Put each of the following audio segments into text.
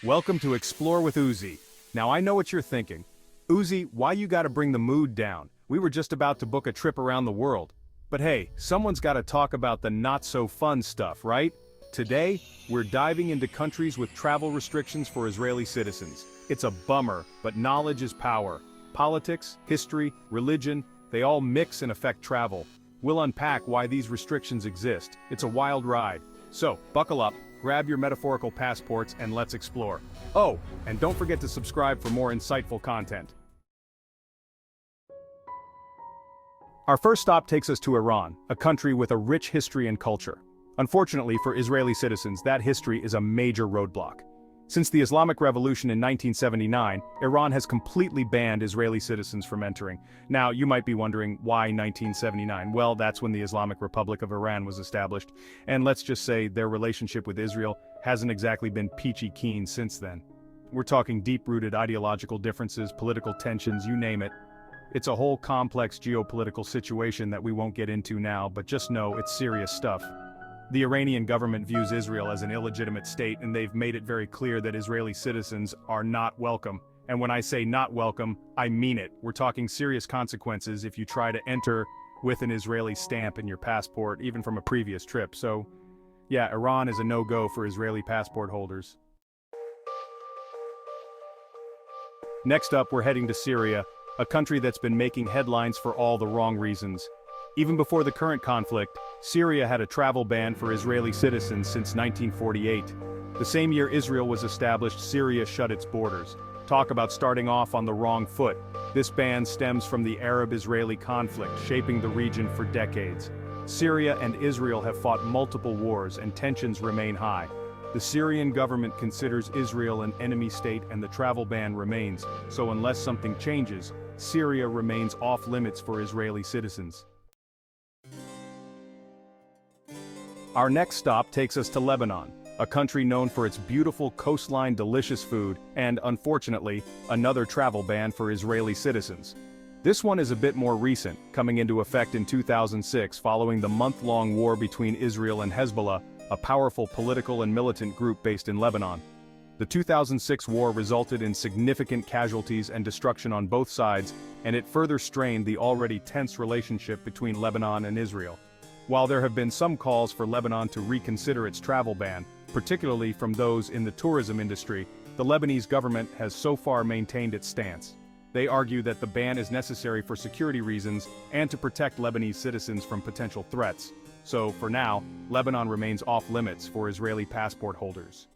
Welcome to Explore with Ouzi. Now I know what you're thinking. Ouzi, why you gotta bring the mood down? We were just about to book a trip around the world. But hey, someone's gotta talk about the not-so-fun stuff, right? Today, we're diving into countries with travel restrictions for Israeli citizens. It's a bummer, but knowledge is power. Politics, history, religion, they all mix and affect travel. We'll unpack why these restrictions exist. It's a wild ride. So, buckle up, grab your metaphorical passports, and let's explore. Oh, and don't forget to subscribe for more insightful content. Our first stop takes us to Iran, a country with a rich history and culture. Unfortunately for Israeli citizens, that history is a major roadblock. Since the Islamic Revolution in 1979, Iran has completely banned Israeli citizens from entering. Now, you might be wondering, why 1979? Well, that's when the Islamic Republic of Iran was established, and let's just say their relationship with Israel hasn't exactly been peachy keen since then. We're talking deep-rooted ideological differences, political tensions, you name it. It's a whole complex geopolitical situation that we won't get into now, but just know it's serious stuff. The Iranian government views Israel as an illegitimate state, and they've made it very clear that Israeli citizens are not welcome. And when I say not welcome, I mean it. We're talking serious consequences if you try to enter with an Israeli stamp in your passport, even from a previous trip. So, yeah, Iran is a no-go for Israeli passport holders. Next up, we're heading to Syria, a country that's been making headlines for all the wrong reasons. Even before the current conflict, Syria had a travel ban for Israeli citizens since 1948. The same year Israel was established, Syria shut its borders. Talk about starting off on the wrong foot. This ban stems from the Arab-Israeli conflict, shaping the region for decades. Syria and Israel have fought multiple wars, and tensions remain high. The Syrian government considers Israel an enemy state, and the travel ban remains, so unless something changes, Syria remains off-limits for Israeli citizens. Our next stop takes us to Lebanon, a country known for its beautiful coastline, delicious food, and, unfortunately, another travel ban for Israeli citizens. This one is a bit more recent, coming into effect in 2006 following the month-long war between Israel and Hezbollah, a powerful political and militant group based in Lebanon. The 2006 war resulted in significant casualties and destruction on both sides, and it further strained the already tense relationship between Lebanon and Israel. While there have been some calls for Lebanon to reconsider its travel ban, particularly from those in the tourism industry, the Lebanese government has so far maintained its stance. They argue that the ban is necessary for security reasons and to protect Lebanese citizens from potential threats. So, for now, Lebanon remains off-limits for Israeli passport holders.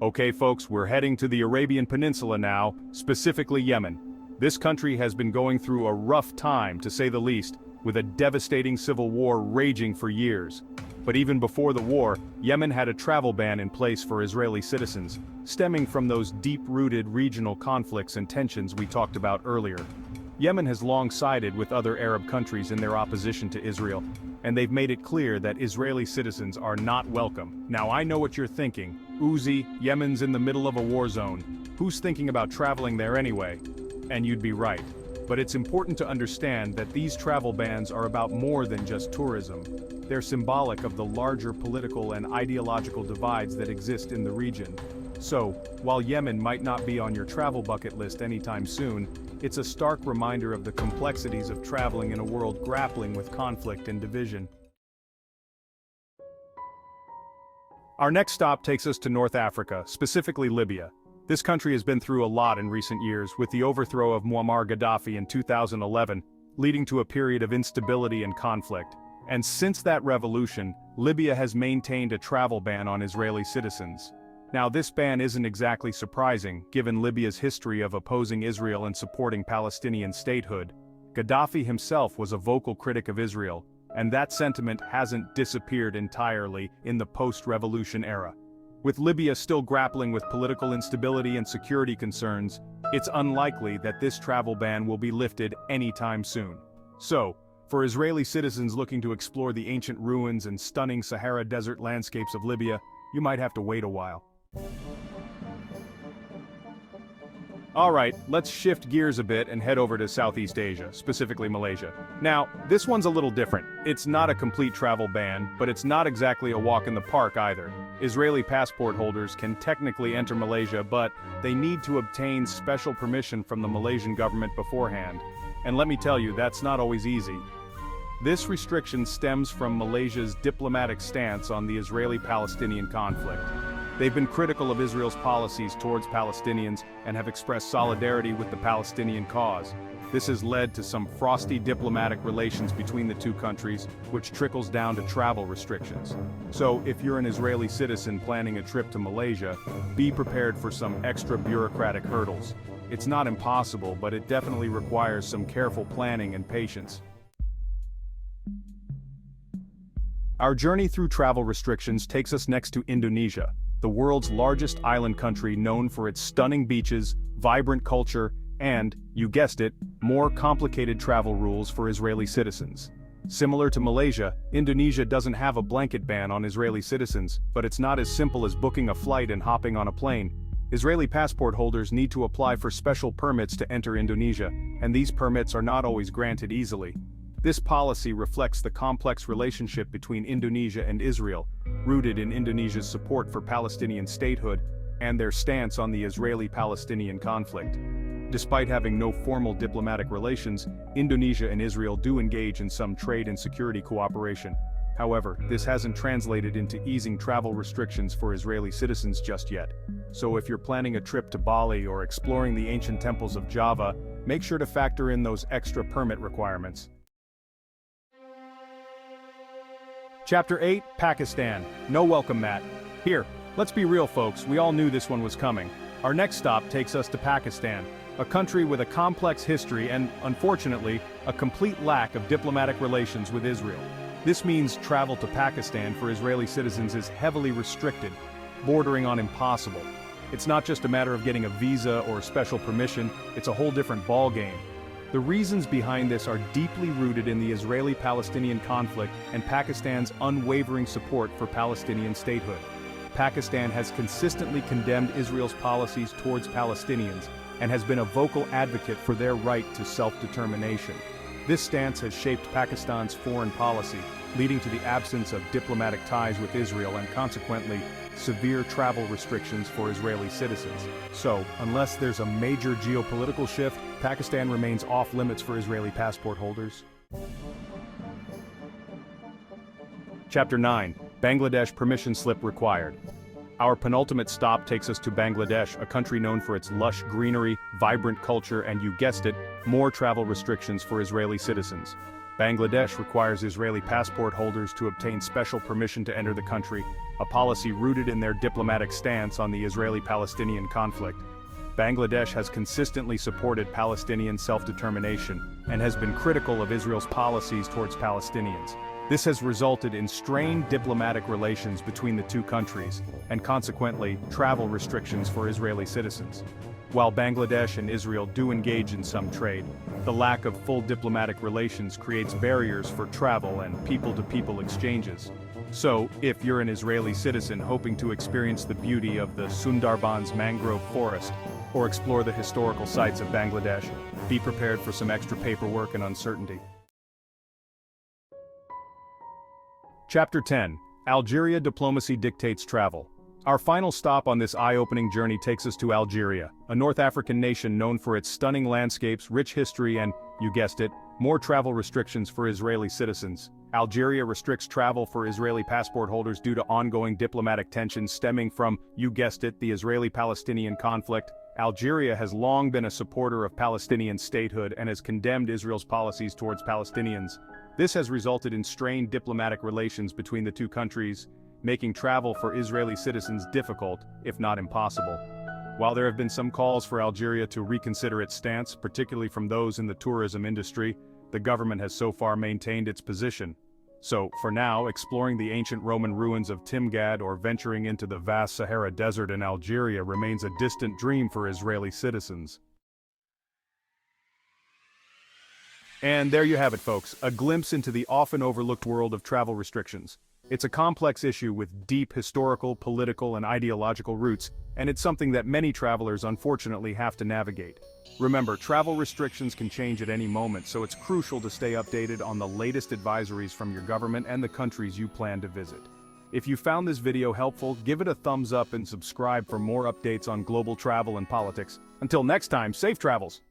Okay folks, we're heading to the Arabian Peninsula now, specifically Yemen. This country has been going through a rough time, to say the least, with a devastating civil war raging for years. But even before the war, Yemen had a travel ban in place for Israeli citizens, stemming from those deep-rooted regional conflicts and tensions we talked about earlier. Yemen has long sided with other Arab countries in their opposition to Israel, and they've made it clear that Israeli citizens are not welcome. Now I know what you're thinking. Ouzi, Yemen's in the middle of a war zone. Who's thinking about traveling there anyway? And you'd be right. But it's important to understand that these travel bans are about more than just tourism. They're symbolic of the larger political and ideological divides that exist in the region. So, while Yemen might not be on your travel bucket list anytime soon, it's a stark reminder of the complexities of traveling in a world grappling with conflict and division. Our next stop takes us to North Africa, specifically Libya. This country has been through a lot in recent years, with the overthrow of Muammar Gaddafi in 2011, leading to a period of instability and conflict. And since that revolution, Libya has maintained a travel ban on Israeli citizens. Now this ban isn't exactly surprising, given Libya's history of opposing Israel and supporting Palestinian statehood. Gaddafi himself was a vocal critic of Israel, and that sentiment hasn't disappeared entirely in the post-revolution era. With Libya still grappling with political instability and security concerns, it's unlikely that this travel ban will be lifted anytime soon. So, for Israeli citizens looking to explore the ancient ruins and stunning Sahara Desert landscapes of Libya, you might have to wait a while. Alright, let's shift gears a bit and head over to Southeast Asia, specifically Malaysia. Now, this one's a little different. It's not a complete travel ban, but it's not exactly a walk in the park either. Israeli passport holders can technically enter Malaysia, but they need to obtain special permission from the Malaysian government beforehand. And let me tell you, that's not always easy. This restriction stems from Malaysia's diplomatic stance on the Israeli-Palestinian conflict. They've been critical of Israel's policies towards Palestinians and have expressed solidarity with the Palestinian cause. This has led to some frosty diplomatic relations between the two countries, which trickles down to travel restrictions. So, if you're an Israeli citizen planning a trip to Malaysia, be prepared for some extra bureaucratic hurdles. It's not impossible, but it definitely requires some careful planning and patience. Our journey through travel restrictions takes us next to Indonesia, the world's largest island country known for its stunning beaches, vibrant culture, and, you guessed it, more complicated travel rules for Israeli citizens. Similar to Malaysia, Indonesia doesn't have a blanket ban on Israeli citizens, but it's not as simple as booking a flight and hopping on a plane. Israeli passport holders need to apply for special permits to enter Indonesia, and these permits are not always granted easily. This policy reflects the complex relationship between Indonesia and Israel, rooted in Indonesia's support for Palestinian statehood and their stance on the Israeli-Palestinian conflict. Despite having no formal diplomatic relations, Indonesia and Israel do engage in some trade and security cooperation. However, this hasn't translated into easing travel restrictions for Israeli citizens just yet. So if you're planning a trip to Bali or exploring the ancient temples of Java, make sure to factor in those extra permit requirements. Chapter 8, Pakistan. No welcome mat. Here, let's be real folks, we all knew this one was coming. Our next stop takes us to Pakistan, a country with a complex history and, unfortunately, a complete lack of diplomatic relations with Israel. This means travel to Pakistan for Israeli citizens is heavily restricted, bordering on impossible. It's not just a matter of getting a visa or special permission, it's a whole different ballgame. The reasons behind this are deeply rooted in the Israeli-Palestinian conflict and Pakistan's unwavering support for Palestinian statehood. Pakistan has consistently condemned Israel's policies towards Palestinians and has been a vocal advocate for their right to self-determination. This stance has shaped Pakistan's foreign policy, leading to the absence of diplomatic ties with Israel and consequently, severe travel restrictions for Israeli citizens. So, unless there's a major geopolitical shift, Pakistan remains off-limits for Israeli passport holders. Chapter 9, Bangladesh Permission Slip Required. Our penultimate stop takes us to Bangladesh, a country known for its lush greenery, vibrant culture, and you guessed it, more travel restrictions for Israeli citizens. Bangladesh requires Israeli passport holders to obtain special permission to enter the country, a policy rooted in their diplomatic stance on the Israeli-Palestinian conflict. Bangladesh has consistently supported Palestinian self-determination and has been critical of Israel's policies towards Palestinians. This has resulted in strained diplomatic relations between the two countries, and consequently, travel restrictions for Israeli citizens. While Bangladesh and Israel do engage in some trade, the lack of full diplomatic relations creates barriers for travel and people-to-people exchanges. So, if you're an Israeli citizen hoping to experience the beauty of the Sundarbans mangrove forest, or explore the historical sites of Bangladesh, be prepared for some extra paperwork and uncertainty. Chapter 10, Algeria Diplomacy Dictates Travel. Our final stop on this eye-opening journey takes us to Algeria, a North African nation known for its stunning landscapes, rich history and, you guessed it, more travel restrictions for Israeli citizens. Algeria restricts travel for Israeli passport holders due to ongoing diplomatic tensions stemming from, you guessed it, the Israeli-Palestinian conflict. Algeria has long been a supporter of Palestinian statehood and has condemned Israel's policies towards Palestinians. This has resulted in strained diplomatic relations between the two countries, making travel for Israeli citizens difficult, if not impossible. While there have been some calls for Algeria to reconsider its stance, particularly from those in the tourism industry, the government has so far maintained its position. So, for now, exploring the ancient Roman ruins of Timgad or venturing into the vast Sahara Desert in Algeria remains a distant dream for Israeli citizens. And there you have it, folks, a glimpse into the often overlooked world of travel restrictions. It's a complex issue with deep historical, political, and ideological roots, and it's something that many travelers unfortunately have to navigate. Remember, travel restrictions can change at any moment, so it's crucial to stay updated on the latest advisories from your government and the countries you plan to visit. If you found this video helpful, give it a thumbs up and subscribe for more updates on global travel and politics. Until next time, safe travels!